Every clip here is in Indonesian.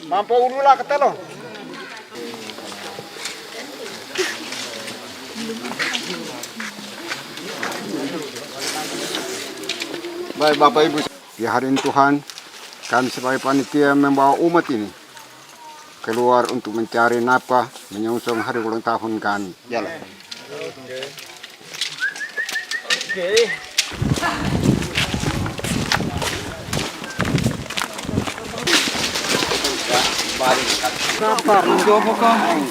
Mampu dulu lah kata lo. Baik Bapak Ibu, di hari ini Tuhan, kami sebagai panitia membawa umat ini keluar untuk mencari nafkah menyongsong hari ulang tahun kami. Jalan. Oke. Kenapa? Menjawab kamu.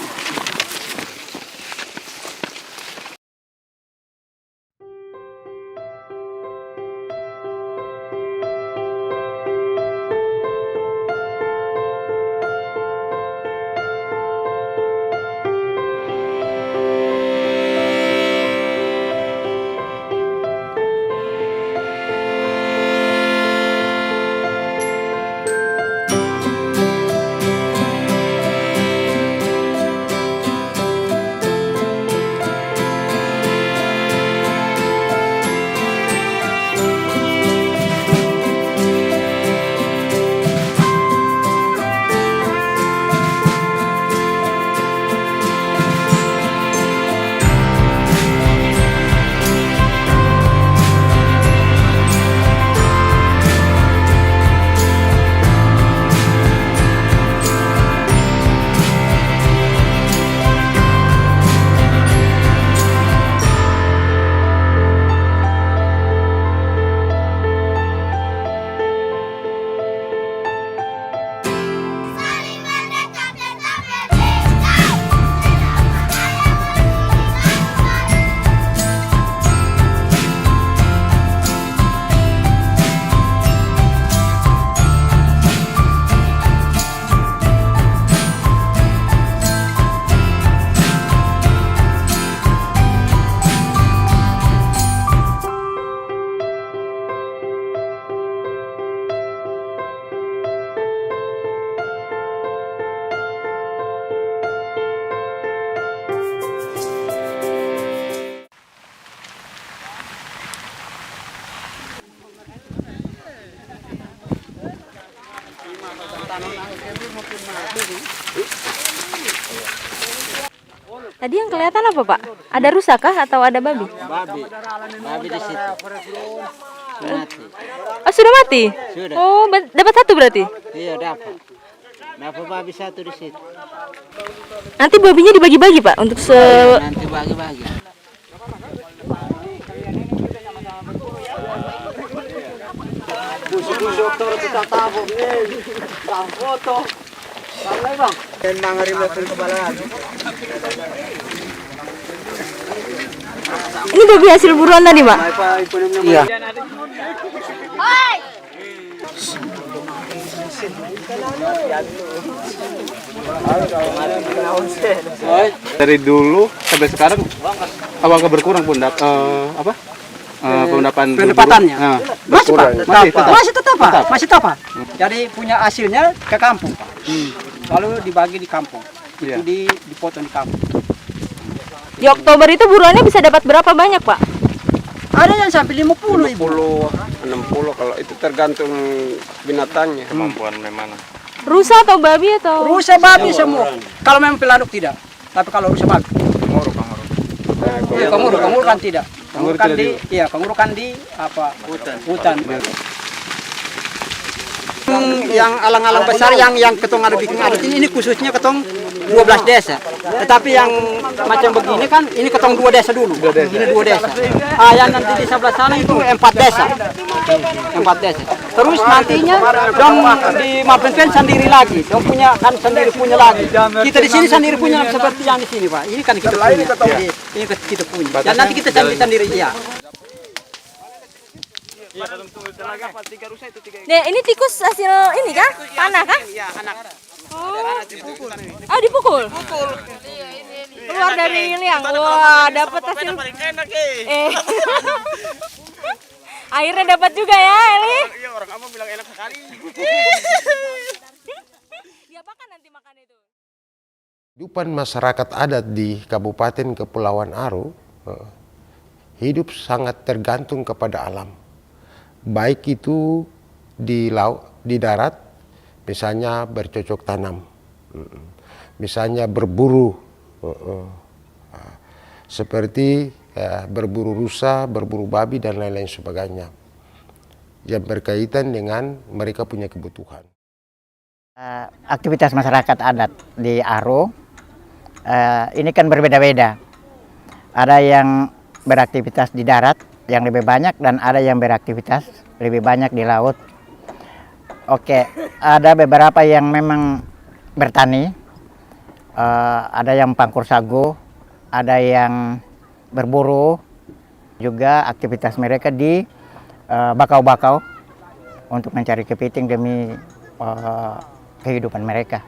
Tadi yang kelihatan apa, Pak? Ada rusa kah atau ada babi? Babi di situ. Mati. Oh, sudah mati? Sudah. Oh, dapat satu berarti? Iya dapat. Dapat babi satu di situ. Nanti babinya dibagi-bagi, Pak, untuk Nanti bagi-bagi. Busuk-busuk terus kita tabung nih. Foto. Sampai bang. Memang hari makan kebalaan. Ini babi hasil buruan tadi, Pak? Iya. Dari dulu sampai sekarang apakah berkurang pendapatannya? Masih Pak, masih tetap. Jadi punya hasilnya ke kampung Pak. Lalu dibagi di kampung. Itu dipotong di kampung. Di Oktober itu buruannya bisa dapat berapa banyak, Pak? Ada yang sampai 50 Ibu. 60 kalau itu tergantung binatangnya. Kemampuan memang. Rusa atau babi atau? Rusa babi semua. Kalau memang peladuk tidak. Tapi kalau rusa babi. Kanguru kan tidak. Kanguru kan di hutan. Yang alang-alang besar yang ketong ada bikin adat ini khususnya ketong 12 desa. Tetapi yang macam begini kan ini ketong 2 desa dulu. Ini 2 desa. Yang nanti di sebelah sana itu 4 desa. 4 desa. Terus nantinya dong di Mapenpen sendiri lagi. Dong punya kan sendiri punya lagi. Kita di sini sendiri punya seperti yang di sini, Pak. Ini kan kita punya. Ini kita punya. Dan nanti kita sendiri ya. Nih, ini tikus hasil ini kah? Panah kah? Iya, anak. Oh, dipukul. Keluar dari liang. Wah, dapat hasil. Airnya dapat juga ya, Eli. Iya, orang kamu bilang enak sekali. Diapakan nanti makan itu? Kehidupan masyarakat adat di Kabupaten Kepulauan Aro hidup sangat tergantung kepada alam. Baik itu di laut, di darat, misalnya bercocok tanam, misalnya berburu, seperti berburu rusa, berburu babi, dan lain-lain sebagainya, yang berkaitan dengan mereka punya kebutuhan. Aktivitas masyarakat adat di Aro ini kan berbeda-beda. Ada yang beraktivitas di darat yang lebih banyak dan ada yang beraktivitas lebih banyak di laut. Oke, ada beberapa yang memang bertani, ada yang pangkur sagu, ada yang berburu, juga aktivitas mereka di bakau-bakau untuk mencari kepiting demi kehidupan mereka.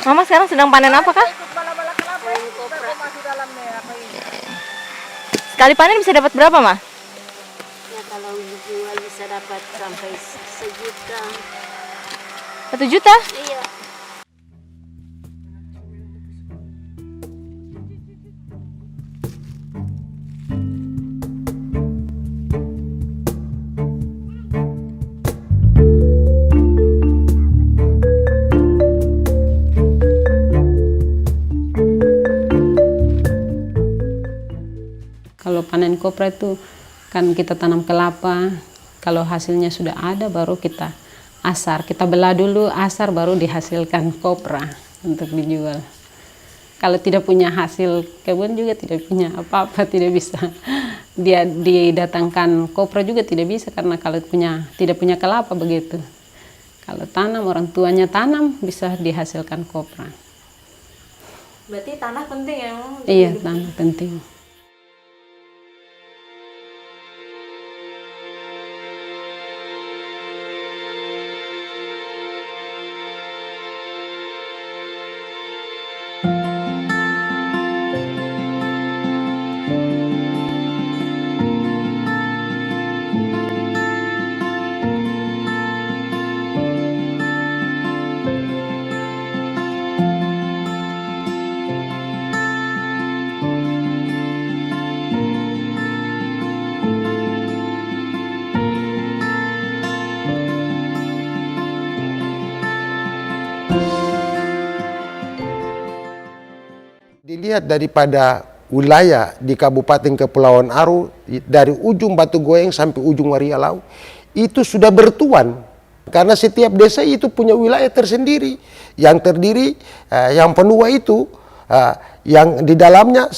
Mama sekarang sedang panen apa kah? Sekali panen bisa dapat berapa, Ma? Ya kalau dijual bisa dapat sampai 1 juta. 1 juta? Iya. panen kopra itu kan kita tanam kelapa, kalau hasilnya sudah ada baru kita asar, kita belah dulu asar baru dihasilkan kopra untuk dijual. Kalau tidak punya hasil kebun juga tidak punya apa-apa, tidak bisa dia didatangkan kopra juga tidak bisa, karena kalau tidak punya kelapa begitu. Kalau tanam, orang tuanya tanam bisa dihasilkan kopra. Berarti tanah penting ya? Iya, tanah penting. Dilihat daripada wilayah di Kabupaten Kepulauan Aru, dari ujung Batu Goyeng sampai ujung Waria Lau, itu sudah bertuan. Karena setiap desa itu punya wilayah tersendiri, yang terdiri, yang penua itu, yang di dalamnya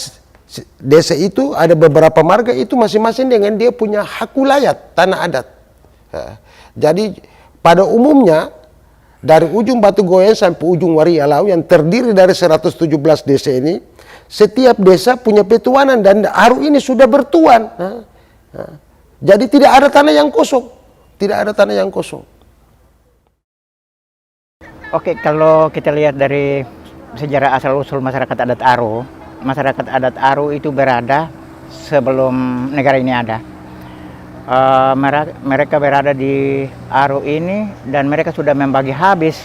desa itu ada beberapa marga itu masing-masing dengan dia punya hak wilayah tanah adat. Jadi pada umumnya, dari ujung Batu Goyeng sampai ujung Waria Lau yang terdiri dari 117 desa ini, setiap desa punya petuanan dan Aru ini sudah bertuan. Jadi tidak ada tanah yang kosong, tidak ada tanah yang kosong. Oke, kalau kita lihat dari sejarah asal-usul masyarakat adat Aru itu berada sebelum negara ini ada. Mereka berada di Aru ini dan mereka sudah membagi habis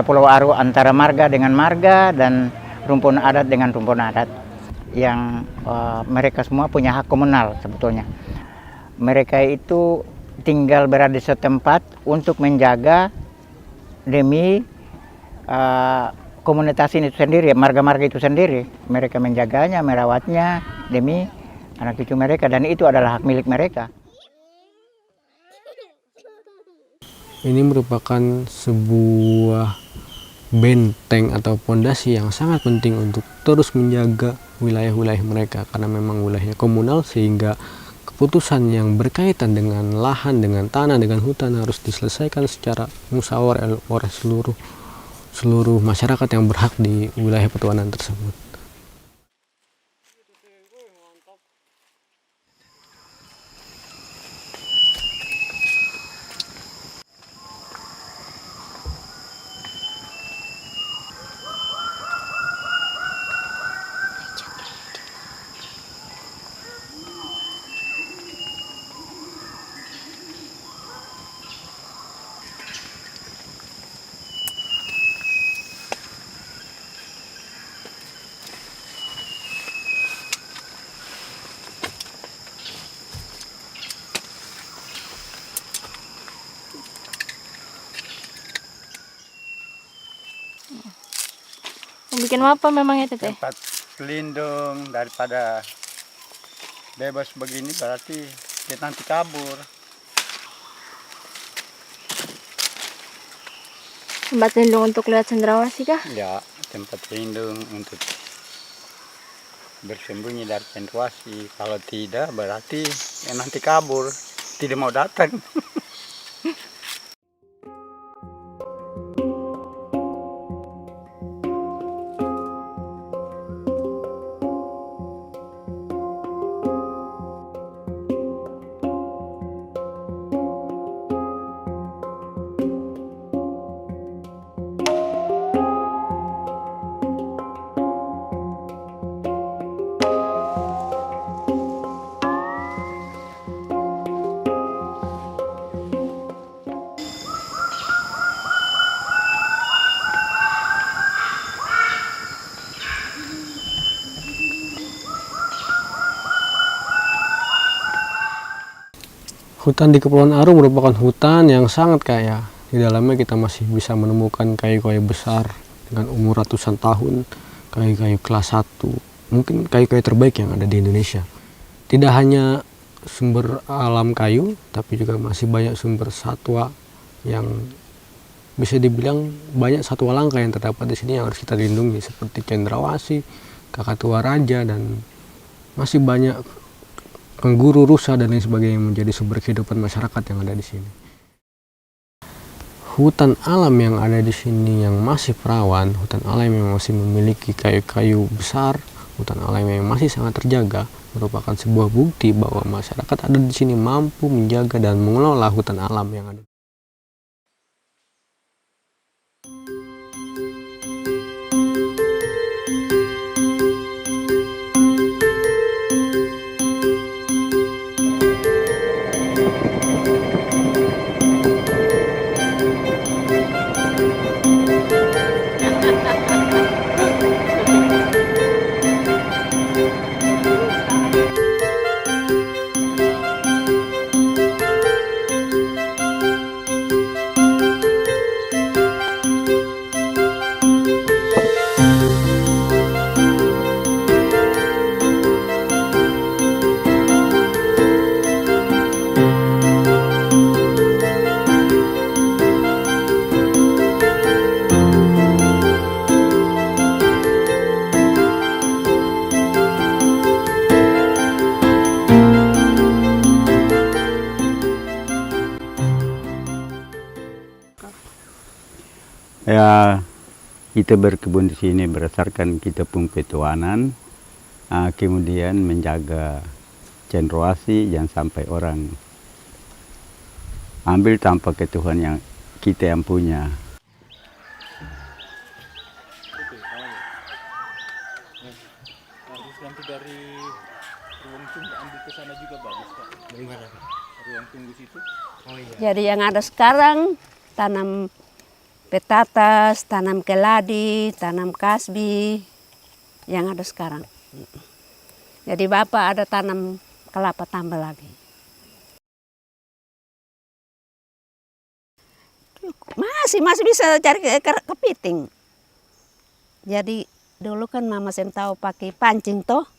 Pulau Aru antara marga dengan marga dan rumpun adat dengan rumpun adat, yang mereka semua punya hak komunal sebetulnya. Mereka itu tinggal berada di setempat untuk menjaga demi komunitas ini sendiri, marga-marga itu sendiri. Mereka menjaganya, merawatnya demi anak cucu mereka, dan itu adalah hak milik mereka. Ini merupakan sebuah benteng atau pondasi yang sangat penting untuk terus menjaga wilayah-wilayah mereka, karena memang wilayahnya komunal, sehingga keputusan yang berkaitan dengan lahan, dengan tanah, dengan hutan harus diselesaikan secara musyawarah oleh seluruh masyarakat yang berhak di wilayah petuanan tersebut. Bikin apa memang itu teh? Tempat pelindung daripada bebas begini, berarti kita nanti kabur. Tempat lindung untuk lihat cendrawasih kah? Ya, tempat pelindung untuk bersembunyi dari cendrawasih. Kalau tidak, berarti nanti kabur, tidak mau datang. Hutan di Kepulauan Aru merupakan hutan yang sangat kaya. Di dalamnya kita masih bisa menemukan kayu-kayu besar dengan umur ratusan tahun, kayu-kayu kelas 1, mungkin kayu-kayu terbaik yang ada di Indonesia. tidak hanya sumber alam kayu, tapi juga masih banyak sumber satwa yang bisa dibilang banyak satwa langka yang terdapat di sini yang harus kita lindungi, seperti cendrawasih, kakatua raja, dan masih banyak kanguru, rusa, dan lain sebagainya yang menjadi sumber kehidupan masyarakat yang ada di sini. Hutan alam yang ada di sini yang masih perawan, hutan alam yang masih memiliki kayu-kayu besar, hutan alam yang masih sangat terjaga, merupakan sebuah bukti bahwa masyarakat ada di sini mampu menjaga dan mengelola hutan alam yang ada. Ya, kita berkebun di sini berdasarkan kita pun petuanan, kemudian menjaga cendrawasih jangan sampai orang ambil tanpa ketuhan yang kita yang punya. Harus nanti dari ruang tunggu ambil ke sana juga bagus, Pak. Dari mana? Ruang tunggu situ. Oh iya. Jadi yang ada sekarang tanam petatas, tanam keladi, tanam kasbi, yang ada sekarang. Jadi Bapak ada tanam kelapa tambah lagi. Masih bisa cari kepiting. Jadi dulu kan Mama sen tahu pakai pancing toh.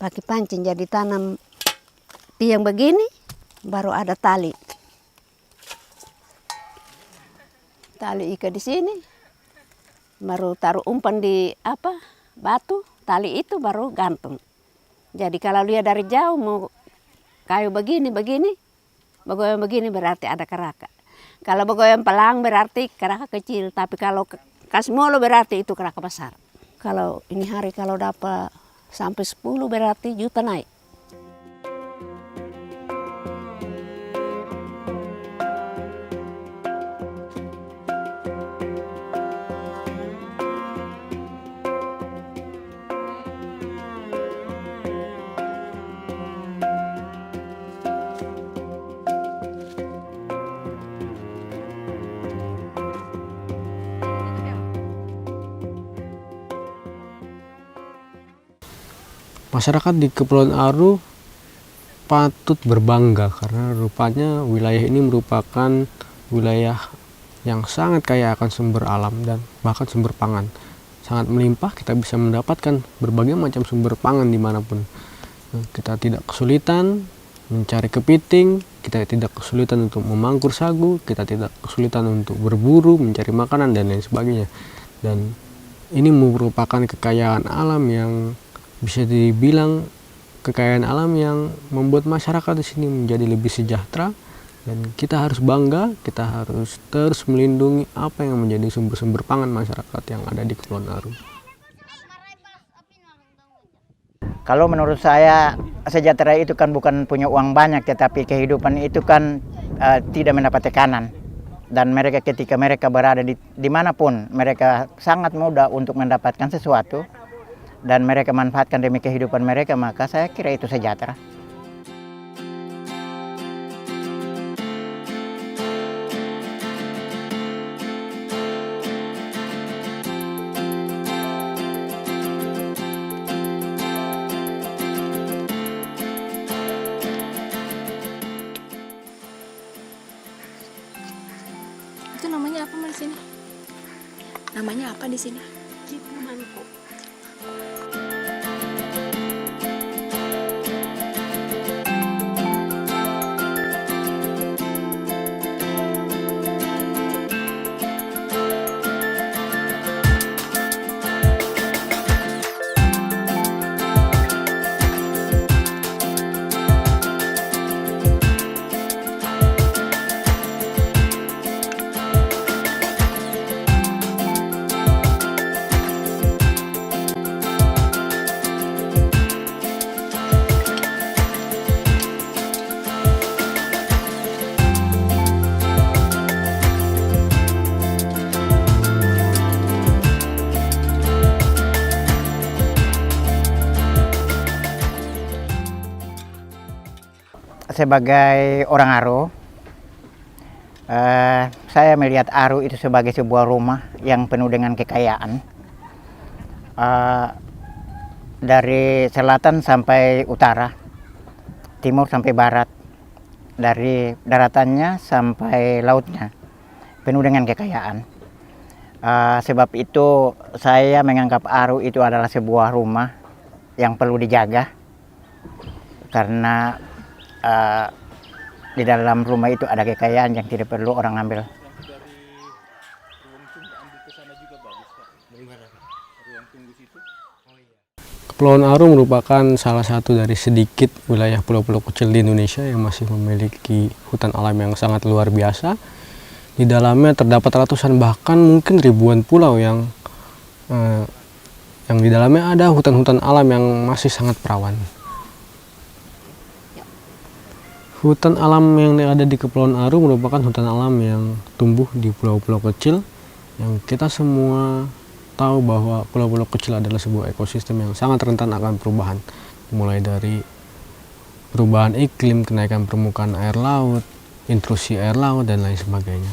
Pakai pancing jadi tanam tiang begini, baru ada tali. Tali ikat di sini, baru taruh umpan di batu, tali itu baru gantung. Jadi kalau dia dari jauh mau kayu begini, begoyang begini berarti ada keraka. Kalau begoyang pelang berarti keraka kecil, tapi kalau kasmolo berarti itu keraka besar. Kalau ini hari kalau dapat sampai 10 berarti juta naik. Masyarakat di Kepulauan Aru patut berbangga karena rupanya wilayah ini merupakan wilayah yang sangat kaya akan sumber alam dan bahkan sumber pangan. Sangat melimpah, kita bisa mendapatkan berbagai macam sumber pangan dimanapun. Kita tidak kesulitan mencari kepiting, kita tidak kesulitan untuk memangkur sagu, kita tidak kesulitan untuk berburu, mencari makanan, dan lain sebagainya. Dan ini merupakan kekayaan alam yang bisa dibilang kekayaan alam yang membuat masyarakat di sini menjadi lebih sejahtera, dan kita harus bangga, kita harus terus melindungi apa yang menjadi sumber-sumber pangan masyarakat yang ada di Kepulauan Aru. Kalau menurut saya sejahtera itu kan bukan punya uang banyak, tetapi kehidupan itu kan tidak mendapat tekanan. Dan mereka ketika mereka berada di dimanapun, mereka sangat mudah untuk mendapatkan sesuatu. Dan mereka manfaatkan demi kehidupan mereka, maka saya kira itu sejahtera. Itu namanya apa di sini? Namanya apa di sini? Cipu mangkuk. sebagai orang Aro, saya melihat Aro itu sebagai sebuah rumah yang penuh dengan kekayaan. Dari selatan sampai utara, timur sampai barat, dari daratannya sampai lautnya, penuh dengan kekayaan. Sebab itu saya menganggap Aro itu adalah sebuah rumah yang perlu dijaga, karena di dalam rumah itu ada kekayaan yang tidak perlu orang ambil. Kepulauan Aro merupakan salah satu dari sedikit wilayah pulau-pulau kecil di Indonesia yang masih memiliki hutan alam yang sangat luar biasa. Di dalamnya terdapat ratusan bahkan mungkin ribuan pulau yang di dalamnya ada hutan-hutan alam yang masih sangat perawan. Hutan alam yang ada di Kepulauan Aro merupakan hutan alam yang tumbuh di pulau-pulau kecil yang kita semua tahu bahwa pulau-pulau kecil adalah sebuah ekosistem yang sangat rentan akan perubahan, mulai dari perubahan iklim, kenaikan permukaan air laut, intrusi air laut, dan lain sebagainya.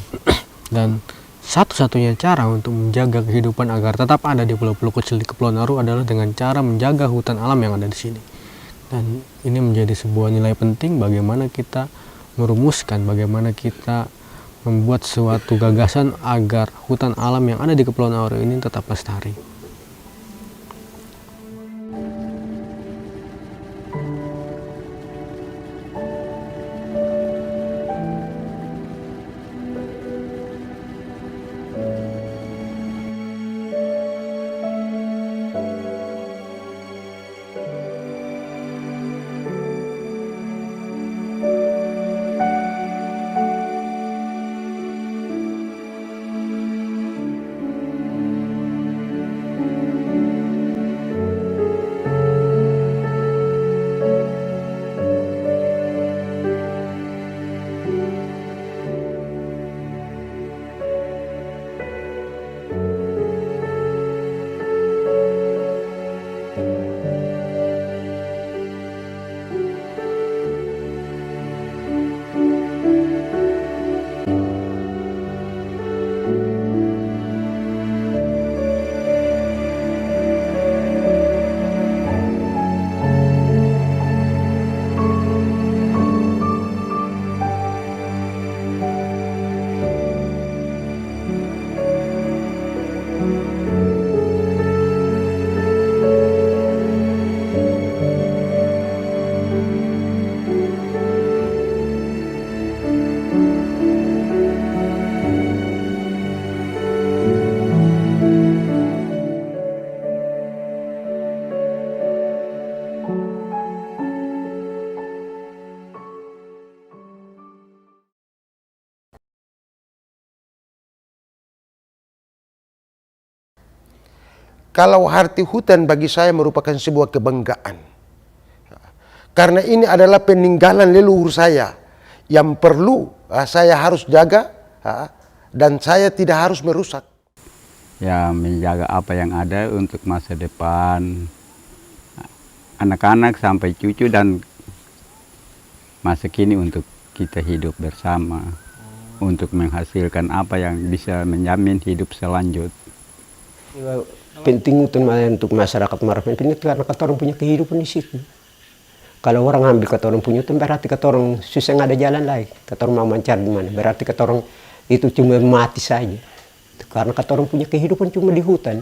Dan satu-satunya cara untuk menjaga kehidupan agar tetap ada di pulau-pulau kecil di Kepulauan Aro adalah dengan cara menjaga hutan alam yang ada di sini. Dan ini menjadi sebuah nilai penting bagaimana kita merumuskan, bagaimana kita membuat suatu gagasan agar hutan alam yang ada di Kepulauan Aro ini tetap lestari. Kalau arti hutan bagi saya merupakan sebuah kebanggaan. Karena ini adalah peninggalan leluhur saya yang perlu saya harus jaga dan saya tidak harus merusak. Ya, menjaga apa yang ada untuk masa depan anak-anak sampai cucu dan masa kini untuk kita hidup bersama, untuk menghasilkan apa yang bisa menjamin hidup selanjut. Penting untuk masyarakat Marapen ini karena kata orang punya kehidupan di situ. Kalau orang ambil kata orang punya hutan berarti kata orang susah nggak ada jalan lagi. Kata orang mau mencari di mana? Berarti kata orang itu cuma mati saja. Karena kata orang punya kehidupan cuma di hutan.